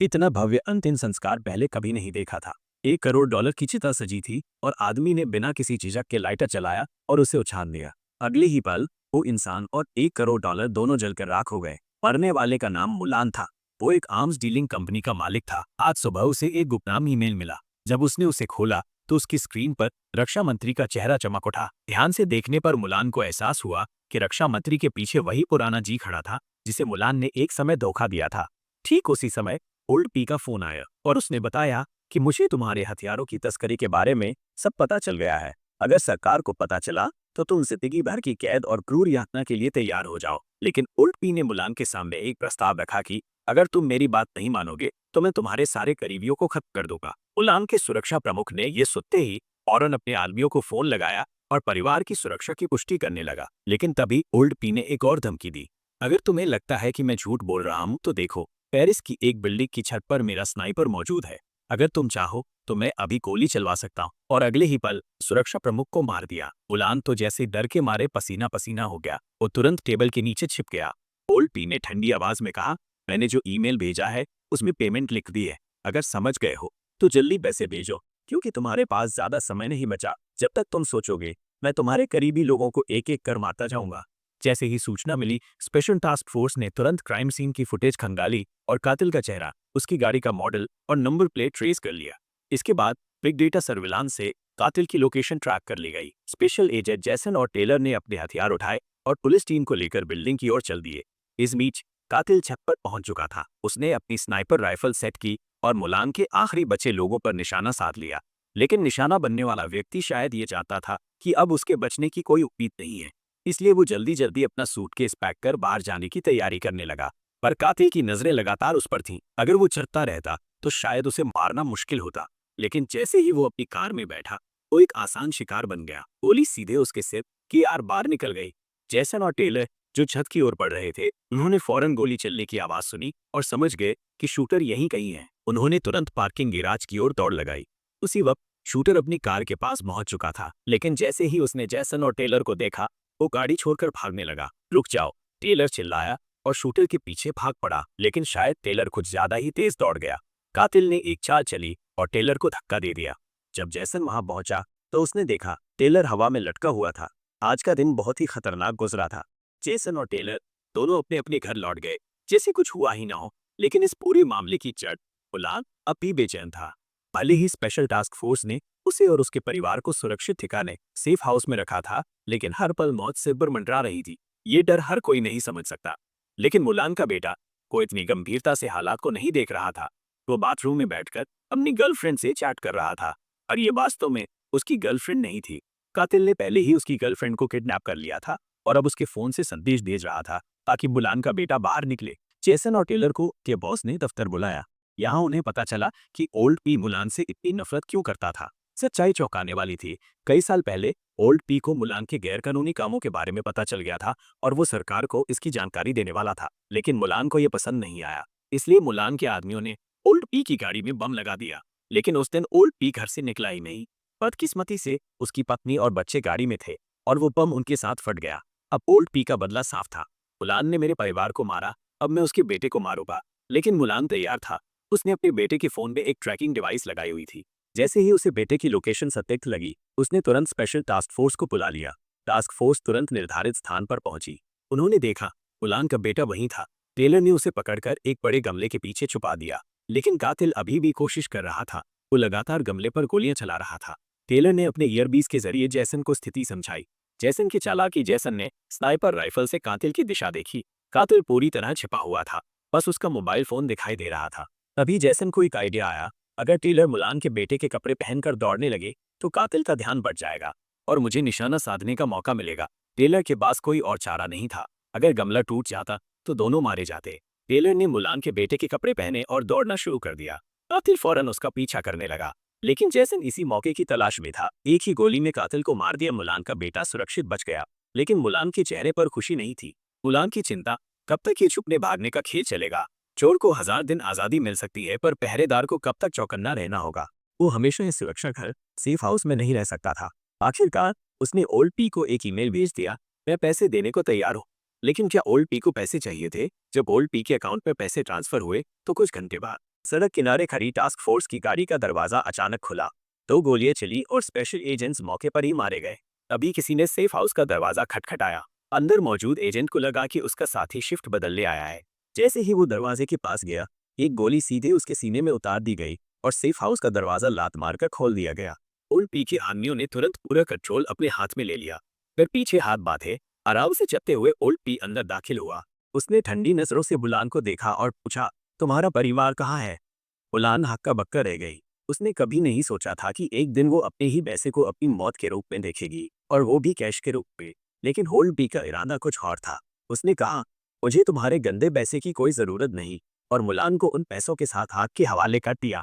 इतना भव्य अंतिम संस्कार पहले कभी नहीं देखा था। $1 करोड़ की चिता सजी थी और आदमी ने बिना किसी झिझक के लाइटर चलाया और उसे उछाल दिया। अगले ही पल वो इंसान और $1 करोड़ दोनों जलकर राख हो गए। मरने वाले का नाम मुलान था। वो एक आर्म्स डीलिंग कंपनी का मालिक था। आज सुबह उसे एक गुपनाम ईमेल मिला। जब उसने उसे खोला तो उसकी स्क्रीन पर रक्षा मंत्री का चेहरा चमक उठा। ध्यान से देखने पर मुलान को एहसास हुआ कि रक्षा मंत्री के पीछे वही पुराना जी खड़ा था जिसे मुलान ने एक समय धोखा दिया था। ठीक उसी समय ओल्ड पी का फोन आया और उसने बताया कि मुझे तुम्हारे हथियारों की तस्करी के बारे में सब पता चल गया है। अगर सरकार को पता चला तो तुम जिंदगी भर की कैद और क्रूर यातना के लिए तैयार हो जाओ। लेकिन ओल्ड पी ने मुलान के सामने एक प्रस्ताव रखा कि अगर तुम मेरी बात नहीं मानोगे तो मैं तुम्हारे सारे करीबियों को खत्म कर दूंगा। मुलान के सुरक्षा प्रमुख ने यह सुनते ही फौरन अपने आदमियों को फोन लगाया और परिवार की सुरक्षा की पुष्टि करने लगा। लेकिन तभी ओल्ड पी ने एक और धमकी दी। अगर तुम्हें लगता है कि मैं झूठ बोल रहा हूं तो देखो, पेरिस की एक बिल्डिंग की छत पर मेरा स्नाइपर मौजूद है। अगर तुम चाहो तो मैं अभी गोली चलवा सकता हूँ। और अगले ही पल सुरक्षा प्रमुख को मार दिया। उलान तो जैसे डर के मारे पसीना पसीना हो गया। वो तुरंत टेबल के नीचे छिप गया। ओल्ड पी ने ठंडी आवाज में कहा, मैंने जो ईमेल भेजा है उसमें पेमेंट लिख दी है। अगर समझ गए हो तो जल्दी पैसे भेजो, क्योंकि तुम्हारे पास ज्यादा समय नहीं बचा। जब तक तुम सोचोगे मैं तुम्हारे करीबी लोगों को एक एक कर मारता जाऊंगा। जैसे ही सूचना मिली, स्पेशल टास्क फोर्स ने तुरंत क्राइम सीन की फुटेज खंगाली और कातिल का चेहरा, उसकी गाड़ी का मॉडल और नंबर प्लेट ट्रेस कर लिया। इसके बाद बिग डेटा सर्विलांस से कातिल की लोकेशन ट्रैक कर ली गई। स्पेशल एजेंट जैसन और टेलर ने अपने हथियार उठाए और पुलिस टीम को लेकर बिल्डिंग की ओर चल दिए। इस बीच कातिल छत पर पहुंच चुका था। उसने अपनी स्नाइपर राइफल सेट की और मुलान के आखिरी बचे लोगों पर निशाना साध लिया। लेकिन निशाना बनने वाला व्यक्ति शायद ये चाहता था कि अब उसके बचने की कोई उम्मीद नहीं है। इसलिए वो जल्दी जल्दी अपना सूटकेस पैक कर बाहर जाने की तैयारी करने लगा। पर कातिल की नजरें लगातार उस पर थीं। अगर वो चलता रहता तो शायद उसे मारना मुश्किल होता। लेकिन जैसे ही वो अपनी कार में बैठा, वो एक आसान शिकार बन गया। गोली सीधे उसके सिर की आर बाहर निकल गई। जैसन और टेलर जो छत की ओर बढ़ रहे थे, उन्होंने फौरन गोली चलने की आवाज सुनी और समझ गए कि शूटर यहीं कहीं है। उन्होंने तुरंत पार्किंग गैराज की ओर दौड़ लगाई। उसी वक्त शूटर अपनी कार के पास पहुंच चुका था। लेकिन जैसे ही उसने जैसन और टेलर को देखा, वो गाड़ी छोड़कर भागने लगा। रुक जाओ, टेलर चिल्लाया और शूटर के पीछे भाग पड़ा। लेकिन शायद टेलर कुछ ज्यादा ही तेज दौड़ गया। कातिल ने एक चाल चली और टेलर को धक्का दे दिया। जब जैसन वहां पहुंचा तो उसने देखा टेलर हवा में लटका हुआ था। आज का दिन बहुत ही खतरनाक गुजरा था। जेसन और टेलर दोनों अपने अपने घर लौट गए जैसे कुछ हुआ ही ना हो। लेकिन इस पूरे मामले की जड़ मुलान अब भी बेचैन था। भले ही स्पेशल टास्क फोर्स ने उसे और उसके परिवार को सुरक्षित ठिकाने सेफ हाउस में रखा था, लेकिन हर पल मौत सिर पर मंडरा रही थी। ये डर हर कोई नहीं समझ सकता। लेकिन मुलान का बेटा को इतनी गंभीरता से हालात को नहीं देख रहा था। वो बाथरूम में बैठकर अपनी गर्लफ्रेंड से चैट कर रहा था और ये वास्तव में उसकी गर्लफ्रेंड नहीं थी। कातिल ने पहले ही उसकी गर्लफ्रेंड को किडनैप कर लिया था और अब उसके फोन से संदेश भेज रहा था ताकि मुलान का बेटा बाहर निकले। जेसन और टेलर को के बॉस ने दफ्तर बुलाया। यहाँ उन्हें पता चला कि ओल्ड पी मुलान से इतनी नफरत क्यों करता था। सच्चाई चौंकाने वाली थी। कई साल पहले ओल्ड पी को मुलान के गैरकानूनी कामों के बारे में पता चल गया था और वो सरकार को इसकी जानकारी देने वाला था। लेकिन मुलान को यह पसंद नहीं आया। इसलिए मुलान के आदमियों ने ओल्ड पी की गाड़ी में बम लगा दिया। लेकिन उस दिन ओल्ड पी घर से निकला ही नहीं। बदकिस्मती से उसकी पत्नी और बच्चे गाड़ी में थे और वो बम उनके साथ फट गया। अब ओल्ड पी का बदला साफ था। मुलान ने मेरे परिवार को मारा, अब मैं उसके बेटे को मारूंगा। लेकिन मुलान तैयार था। उसने अपने बेटे के फोन में एक ट्रैकिंग डिवाइस लगाई हुई थी। जैसे ही उसे बेटे की लोकेशन सटीक लगी, उसने तुरंत स्पेशल टास्क फोर्स को बुला लिया। टास्क फोर्स तुरंत निर्धारित स्थान पर पहुंची। उन्होंने देखा मुलान का बेटा वहीं था। टेलर ने उसे पकड़कर एक बड़े गमले के पीछे छुपा दिया। लेकिन कातिल अभी भी कोशिश कर रहा था। वो लगातार गमले पर गोलियां चला रहा था। टेलर ने अपने ईयरबीस के जरिए जैसन को स्थिति समझाई। जैसन की चालाकी जैसन ने स्नाइपर राइफल से कातिल की दिशा देखी। कातिल पूरी तरह छिपा हुआ था, बस उसका मोबाइल फोन दिखाई दे रहा था। तभी जैसन को एक आइडिया आया। अगर टेलर मुलान के बेटे के कपड़े पहनकर दौड़ने लगे तो कातिल का ध्यान बढ़ जाएगा और मुझे निशाना साधने का मौका मिलेगा। टेलर के पास कोई और चारा नहीं था। अगर गमला टूट जाता तो दोनों मारे जाते। टेलर ने मुलान के बेटे के कपड़े पहने और दौड़ना शुरू कर दिया। कातिल फौरन उसका पीछा करने लगा। लेकिन जैसन इसी मौके की तलाश में था, एक ही गोली में कातिल को मार दिया। मुलान का बेटा सुरक्षित बच गया। लेकिन मुलान के चेहरे पर खुशी नहीं थी। मुलान की चिंता, कब तक ये छुपने भागने का खेल चलेगा। चोर को 1000 दिन आजादी मिल सकती है, पर पहरेदार को कब तक चौकन्ना रहना होगा। वो हमेशा इस सुरक्षा घर सेफ हाउस में नहीं रह सकता था। आखिरकार उसने ओल्ड पी को एक ईमेल भेज दिया, मैं पैसे देने को तैयार हूँ। लेकिन क्या ओल्ड पी को पैसे चाहिए थे? जब ओल्ड पी के अकाउंट में पैसे ट्रांसफर हुए तो कुछ घंटे बाद सड़क किनारे खड़ी टास्क फोर्स की गाड़ी का दरवाजा अचानक खुला। 2 गोलियां चली और स्पेशल एजेंट्स मौके पर ही मारे गए। तभी किसी ने सेफ हाउस का दरवाजा खटखटाया। अंदर मौजूद एजेंट को लगा कि उसका साथी शिफ्ट बदलने आया है। जैसे ही वो दरवाजे के पास गया, एक गोली सीधे उसके सीने में उतार दी गई और सेफ हाउस का दरवाजा लात मारकर खोल दिया गया। उन पी के आदमियों ने तुरंत पूरा कंट्रोल अपने हाथ में ले लिया। फिर पीछे हाथ बांधे आराम से चलते हुए ओल्ड पी अंदर दाखिल हुआ। उसने ठंडी नजरों से बुलान को देखा और पूछा, तुम्हारा परिवार कहाँ है? उलान हक्का बक्का रह गई। उसने कभी नहीं सोचा था कि एक दिन वो अपने ही पैसे को अपनी मौत के रूप में देखेगी, और वो भी कैश के रूप में। लेकिन होल्ड बी का इरादा कुछ और था। उसने कहा, मुझे तुम्हारे गंदे पैसे की कोई ज़रूरत नहीं, और मुलान को उन पैसों के साथ आग के हवाले कर दिया।